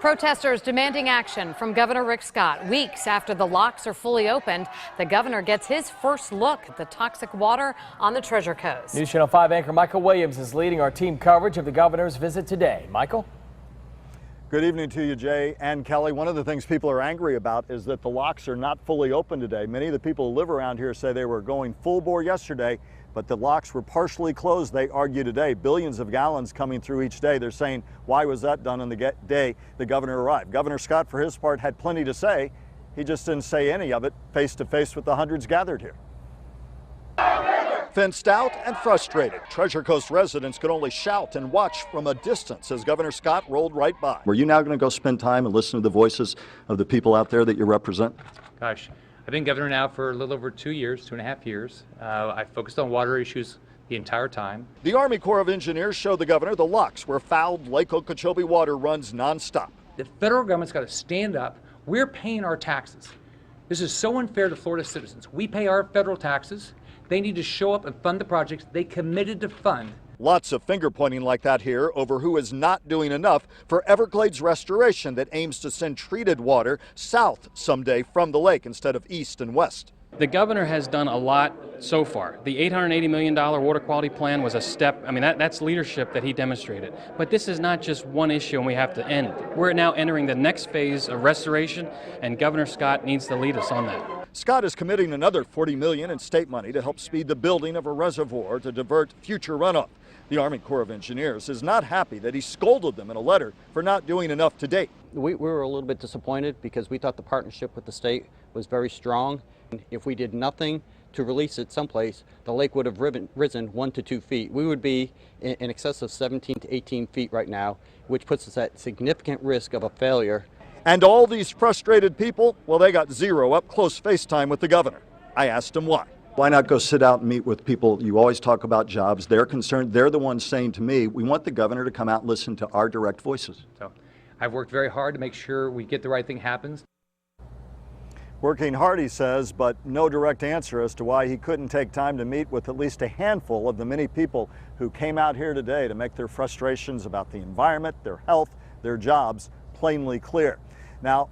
Protesters demanding action from Governor Rick Scott. Weeks after the locks are fully opened, the governor gets his first look at the toxic water on the Treasure Coast. News Channel 5 anchor Michael Williams is leading our team coverage of the governor's visit today. Michael? Good evening to you, Jay and Kelly. One of the things people are angry about is that the locks are not fully open today. Many of the people who live around here say they were going full bore yesterday, but the locks were partially closed, they argue today. Billions of gallons coming through each day. They're saying, why was that done on the day the governor arrived? Governor Scott, for his part, had plenty to say. He just didn't say any of it face to face with the hundreds gathered here. Fenced out and frustrated, Treasure Coast residents could only shout and watch from a distance as Governor Scott rolled right by. Were you now going to go spend time and listen to the voices of the people out there that you represent? Gosh, I've been governor now for a little over 2 years, 2.5 years. I focused on water issues the entire time. The Army Corps of Engineers showed the governor the locks where fouled Lake Okeechobee water runs nonstop. The federal government's got to stand up. We're paying our taxes. This is so unfair to Florida citizens. We pay our federal taxes. They need to show up and fund the projects they committed to fund. Lots of finger pointing like that here over who is not doing enough for Everglades restoration that aims to send treated water south someday from the lake instead of east and west. The governor has done a lot so far. The $880 million water quality plan was a step. I mean, that's leadership that he demonstrated. But this is not just one issue and we have to end. We're now entering the next phase of restoration, and Governor Scott needs to lead us on that. Scott is committing another $40 million in state money to help speed the building of a reservoir to divert future runoff. The Army Corps of Engineers is not happy that he scolded them in a letter for not doing enough to date. We were a little bit disappointed because we thought the partnership with the state was very strong. If we did nothing to release it someplace, the lake would have risen 1 to 2 feet. We would be in excess of 17 to 18 feet right now, which puts us at significant risk of a failure. And all these frustrated people, well, they got zero up-close FaceTime with the governor. I asked him why. Why not go sit out and meet with people? You always talk about jobs. They're concerned. They're the ones saying to me, we want the governor to come out and listen to our direct voices. So I've worked very hard to make sure we get the right thing happens. Working hard, he says, but no direct answer as to why he couldn't take time to meet with at least a handful of the many people who came out here today to make their frustrations about the environment, their health, their jobs plainly clear. Now,